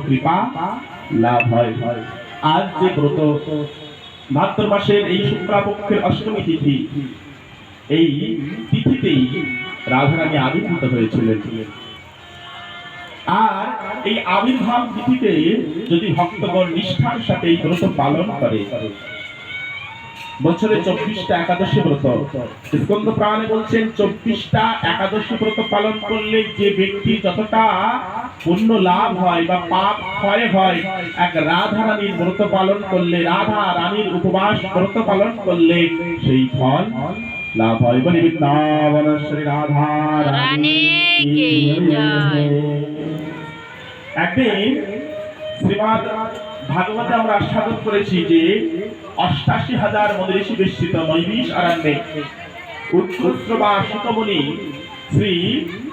কৃপা লাভ হয়। আজ যে ব্রত ভাদ্র মাসের এই শুক্লাপক্ষের অষ্টমী তিথি, এই তিথিতেই রাধারানী আবির্ভূত হয়েছিলেন। আর এই আবির্ভাব তিথিতে যদি ভক্তগণ নিষ্ঠার সাথে এই ব্রত পালন করে, বছরে 24টা একাদশী ব্রত, স্কন্দ পুরাণে বলছেন 24টা একাদশী ব্রত পালন করলে যে ব্যক্তি যতটা পুণ্য লাভ হয় বা পাপ ক্ষয় হয়, এক রাধা রানীর ব্রত পালন করলে, রাধা রানীর উপবাস ব্রত পালন করলে সেই ফল লাভ হয়। বলি বৃন্দাবন শ্রী রাধা রানী কি জয়। একদিন শ্রীমদ ভাগবতে আমরা আস্বাদন করেছি যে ৮৮,০০০ মনীষী বেষ্টিত নৈমিষ অরণ্যে উৎকৃষ্ট বা সুতমুনি শ্রী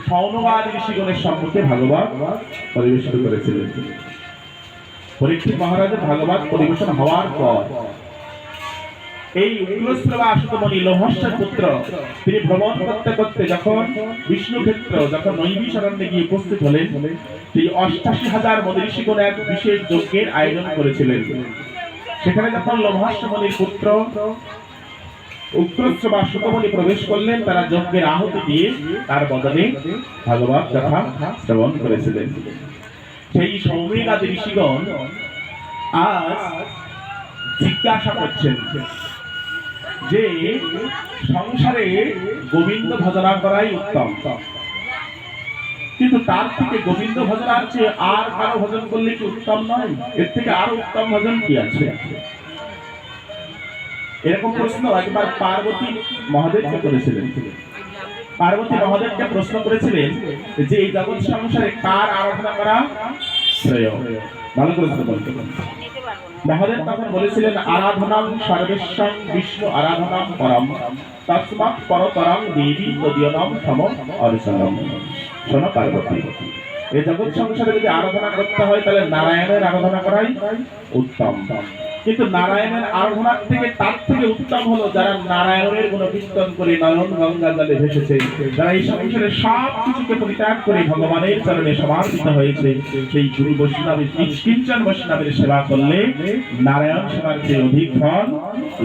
সৌনকাদি ঋষিগণের সম্মুখে ভাগবত পরিবেশন করেছিলেন। পরীক্ষিত মহারাজের ভাগবত পরিবেশন হওয়ার পর এই উৎকৃষ্ট বা সুতমুনি লোমহর্ষের পুত্র তিনি ভ্রমণ করতে করতে যখন বিষ্ণু ক্ষেত্র, যখন নৈমিষ অরণ্যে গিয়ে উপস্থিত হলেন, সেই ৮৮,০০০ মনীষীগণ এক বিশেষ যজ্ঞের আয়োজন করেছিলেন। সেখানে যখন লোমহর্ষ মুনির পুত্র উৎকৃষ্ট বা সুতমুনি প্রবেশ করলেন, তারা যজ্ঞের আহুতি দিয়ে তার বদলে ভাগবত কথা শ্রবণ করেছিলেন। সেই সৌমেগাদি ঋষিগণ আজ জিজ্ঞাসা করছেন যে সংসারে গোবিন্দ ভজনা করাই উত্তম, কিন্তু তার থেকে গোবিন্দ ভজনার চেয়ে আর কারো ভজন করলে কি উত্তম নয়? এর থেকে আরো উত্তম ভজন কি আছে? এরকম প্রশ্ন একবার পার্বতী মহাদেবকে করেছিলেন। পার্বতী মহাদেবকে প্রশ্ন করেছিলেন যে এই জগৎ সংসারে কার আরাধনা করা শ্রেয়? ভালো করে বলতে। মহাদেব তখন বলেছিলেন, আরাধনাং সর্বেশ্বং বিষ্ণু আরাধনাং পরম তস্মাৎ পরতরং দেবী তদীয়নম সম অর্চনম। শোনো পার্বতী, এই জগৎ সংসারে যদি আরাধনা করতে হয় তাহলে নারায়ণের আরাধনা করাই উত্তম, কিন্তু নারায়ণের আরাধনার থেকে তার থেকে উত্তম হলো যারা নারায়ণের গুণকীর্তন করে নয়ন গঙ্গা জলে ভেসেছে, যারা এই সংসারে সব কিছুকে পরিত্যাগ করে ভগবানের চরণে সমর্পিত হয়েছে, সেই গুরু বৈষ্ণবের নিষ্কিঞ্চন বৈষ্ণবের সেবা করলে নারায়ণ সেবার চেয়ে অধিক ফল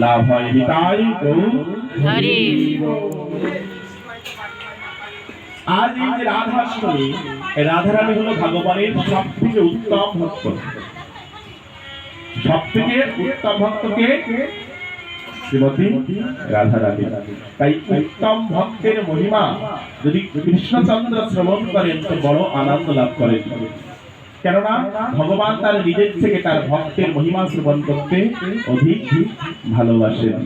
লাভ হয়। নিতাই গৌর হরি। আজ এই যে রাধাষ্টমী, রাধারানী হলো ভগবানের সব থেকে উত্তম ভক্ত। সব থেকে উত্তম ভক্তকে শ্রীমতী রাধারানী। তাই উত্তম ভক্তের মহিমা যদি কৃষ্ণচন্দ্র শ্রবণ করেন তো বড় আনন্দ লাভ করেন, কেননা ভগবান তার নিজের থেকে তার ভক্তের মহিমা শ্রবণ করতে অধিক ভালোবাসেন।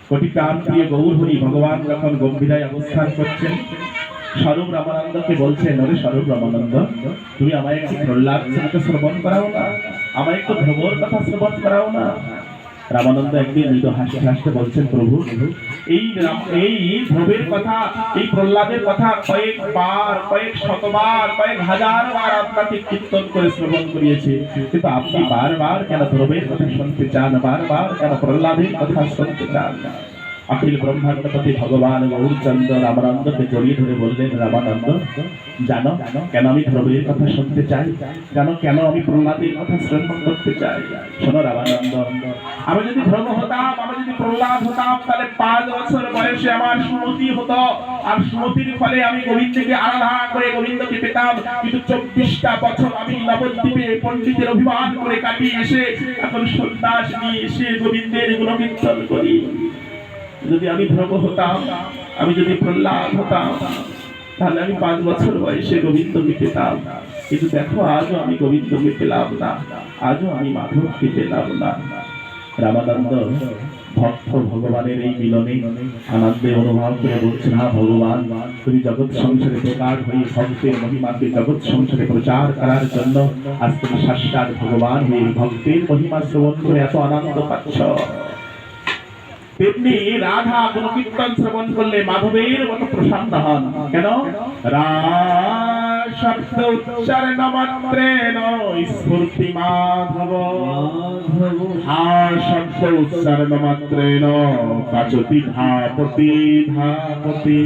কোটি প্রাণ প্রিয় গৌর হরি ভগবান যখন গম্ভীরায় অবস্থান করছেন, স্বরূপ রামানন্দকে বলছেন, ওরে স্বরূপ রামানন্দ, তুমি আমায় একটু প্রহ্লাদ চরিত্র শ্রবণ করাও না, আমায় একটু ভ্রমর কথা শ্রবণ করাও না। রামানন্দ একদিন মৃদু হাসতে হাসতে বলছেন, প্রভু এই ধ্রুবের কথা, এই প্রহ্লাদের কথা কয়েকবার, কয়েক শতবার, কয়েক হাজার বার আপনাকে কীর্তন করে শ্রবণ করিয়েছে, কিন্তু আপনি বারবার কেন ধ্রুবের কথা শুনতে চান, বারবার কেন প্রহ্লাদের কথা শুনতে চান? অখিল ব্রহ্মাণ্ডপতি ভগবান গৌরচন্দ্র রামানন্দকে জড়িয়ে ধরে বললেন, রামানন্দ জানো কেন আমি ধ্রুবের কথা শুনতে চাই, জানো কেন আমি প্রহ্লাদের কথা শ্রবণ করতে চাই? শোনো রামানন্দ, আমি যদি ধ্রুব হতাম, আমি যদি প্রহ্লাদ হতাম, তাহলে 5 বছর বয়সে আমার সুমতি হতো, আর সুমতির ফলে আমি গোবিন্দকে আরাধনা করে গোবিন্দকে পেতাম। কিন্তু 24টা বছর আমি নবদ্বীপে পণ্ডিতের অভিমান করে কাটিয়ে এসে এখন সন্ন্যাস নিয়ে এসে গোবিন্দের গুণকীর্তন করি। যদি আমি ধ্রুব হতাম, আমি যদি প্রহ্লাদ হতাম, তাহলে আমি 5 বছর বয়সে গোবিন্দকে পেতাম। কিন্তু দেখো আজও আমি গোবিন্দকে পেলাম না, আজও আমি মাধবকে পেলাম না। রামানন্দ ভক্ত ভগবানের এই মিলনে আনন্দে অনুভব করে বলছেন, হ্যাঁ ভগবান, তুমি জগৎ সংসারে প্রকাশ হয়ে ভক্তের মহিমাকে জগৎ সংসারে প্রচার করার জন্য আজ তুমি সাক্ষাৎ ভগবান হয়ে ভক্তের মহিমা শ্রবণ করে এত আনন্দ পাচ্ছ। তেমনি রাধা কোন কীর্তন শ্রবণ করলে মাধবের মতো প্রসন্ন হন। কেন? শব্দ উচ্চারণ মাত্রেণ স্ফূর্তি মাধব, শব্দ উচ্চারণ মাত্রেণ কাচতি ধাপতি ধাপতি।